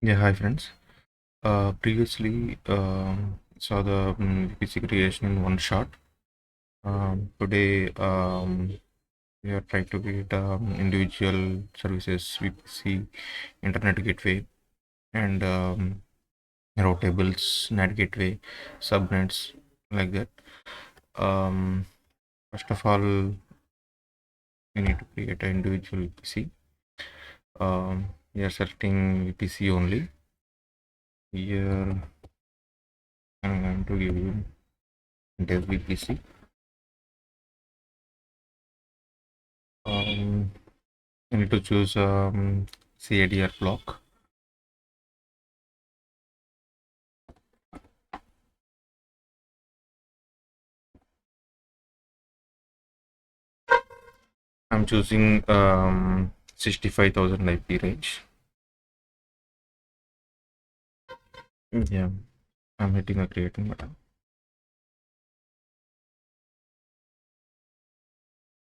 Yeah, hi friends. Previously saw the VPC creation in one shot. Today we are trying to create individual services VPC, Internet Gateway, and routables, NAT Gateway, subnets, like that. Um, First of all, we need to create an individual VPC. We are selecting VPC only. Here I'm going to give you Dev VPC. You need to choose CIDR block. I'm choosing 65,000 IP range. Yeah, I'm hitting the creating button.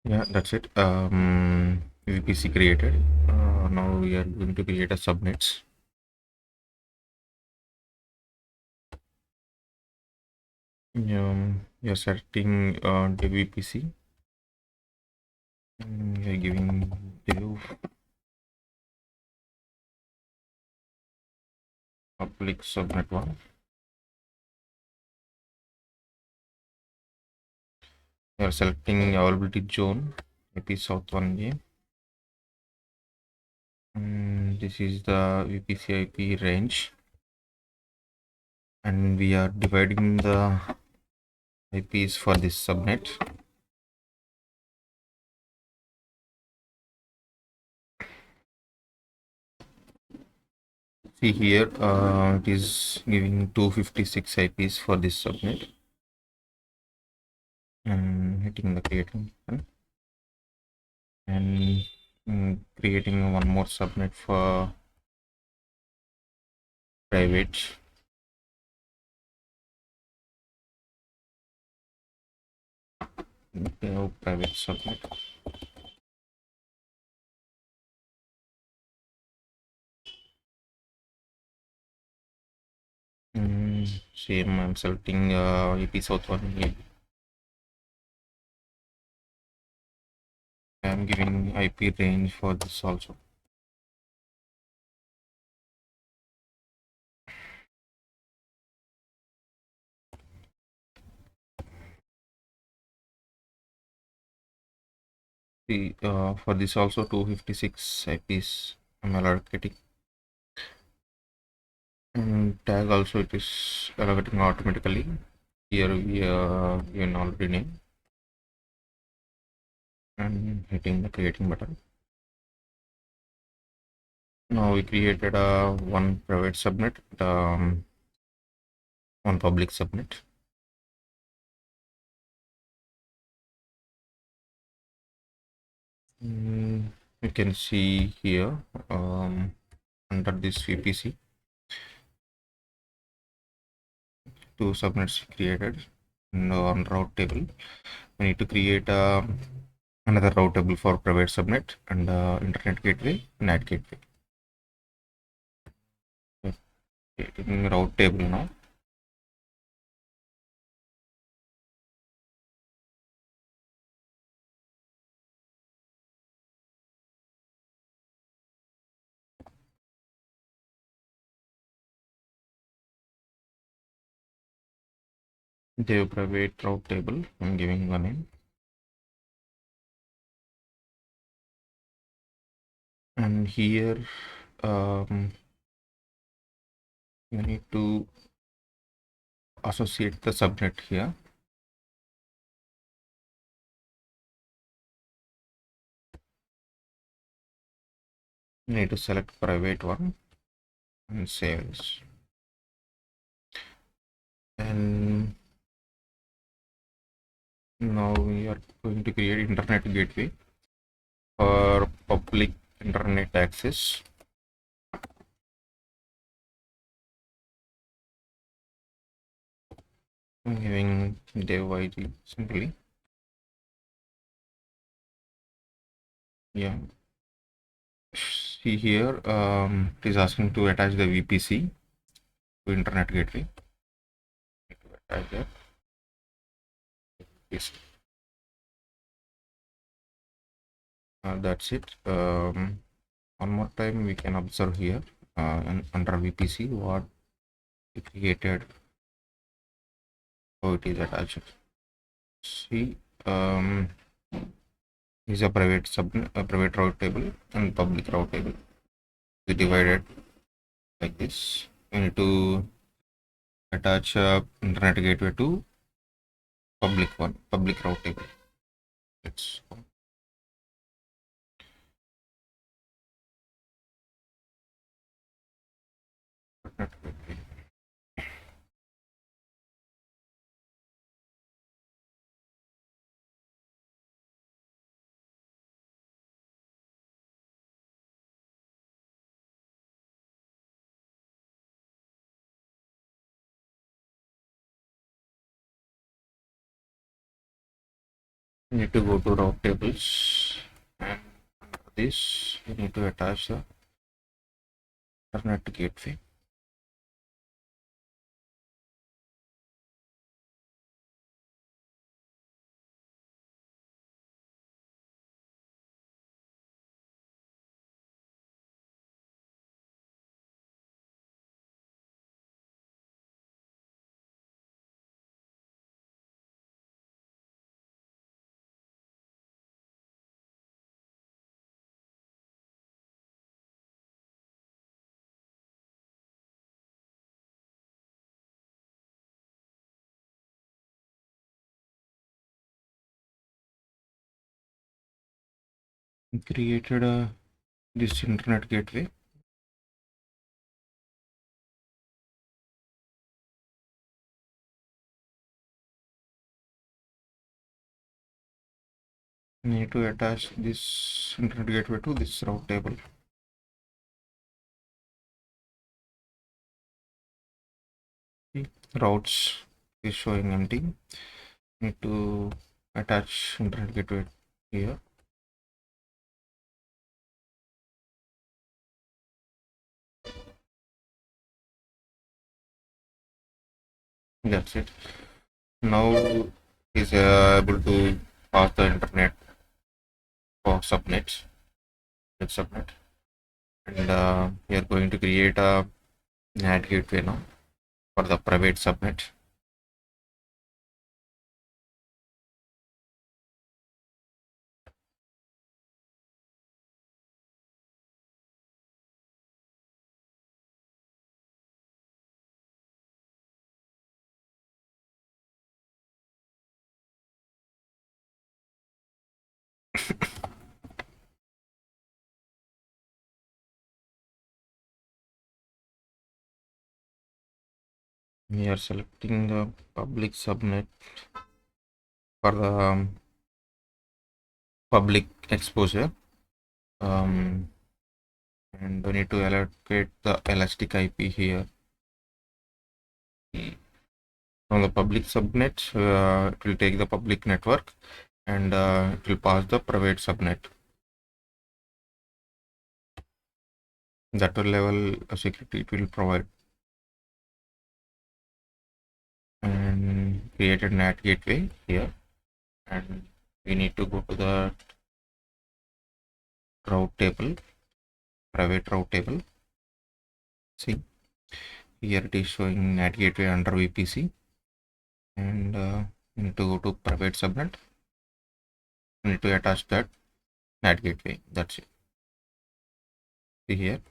Yeah, that's it. VPC created. Now we are going to create a subnets. You're setting the VPC. You're giving dev public subnet one. You're selecting availability zone, IP South 1A. This is the VPC IP range, and we are dividing the IPs for this subnet. See here, it is giving 256 IPs for this subnet. And hitting the creating button and creating one more subnet for private. Private subnet. Same, I'm selecting IP South 1 here. I'm giving IP range for this also. See, for this also 256 IPs I'm allocating. And tag also it is allocating automatically. Here we given already name and hitting the creating button. Now we created one private subnet, one public subnet. You can see here under this VPC, two subnets created. And on route table, we need to create another route table for private subnet and internet gateway, NAT gateway. Creating route table now. Dev private route table, I'm giving one name. And here you need to associate the subnet here. You need to select private one and save this. And now we are going to create internet gateway for public internet access. I'm giving dev ID simply. Yeah. See here, it is asking to attach the VPC to Internet Gateway. Attach that. Yes. That's it. One more time we can observe here and under VPC what we created, how it is attached. See, is a private route table and public route table. We divided like this. We need to attach Internet Gateway to public route table. Let's go. Internet Gateway. We need to go to route tables, and under this we need to attach the Internet Gateway. We created this Internet Gateway. We need to attach this Internet Gateway to this route table. Routes is showing empty. Need to attach Internet Gateway here. That's it. Now is able to pass the internet for subnets. Let's subnet, and we are going to create a NAT gateway now for the private subnet. We are selecting the public subnet for the public exposure, and we need to allocate the elastic IP here. From the public subnet, it will take the public network, and it will pass the private subnet. That level of security it will provide. And created NAT gateway here, and we need to go to the route table, private route table. See, here it is showing NAT gateway under VPC, and we need to go to private subnet. We need to attach that NAT gateway. That's it. See here.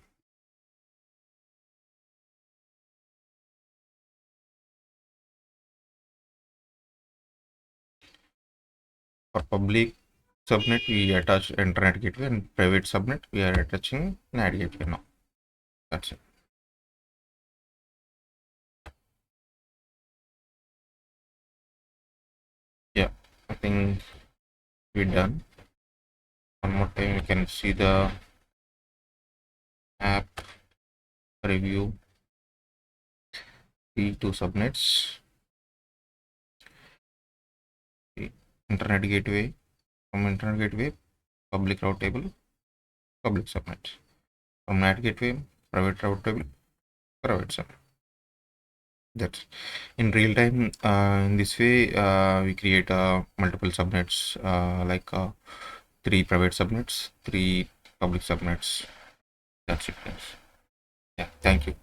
For public subnet, we attach internet gateway, and private subnet, we are attaching NAT gateway now. That's it. Yeah, I think we're done. One more time, you can see the app review. The two subnets. The internet gateway, from internet gateway, public route table, public subnet. from NAT Gateway, private route table, private subnet. That's in real time. In this way, we create multiple subnets, like 3 private subnets, 3 public subnets. That's it, guys. Yeah, thank you.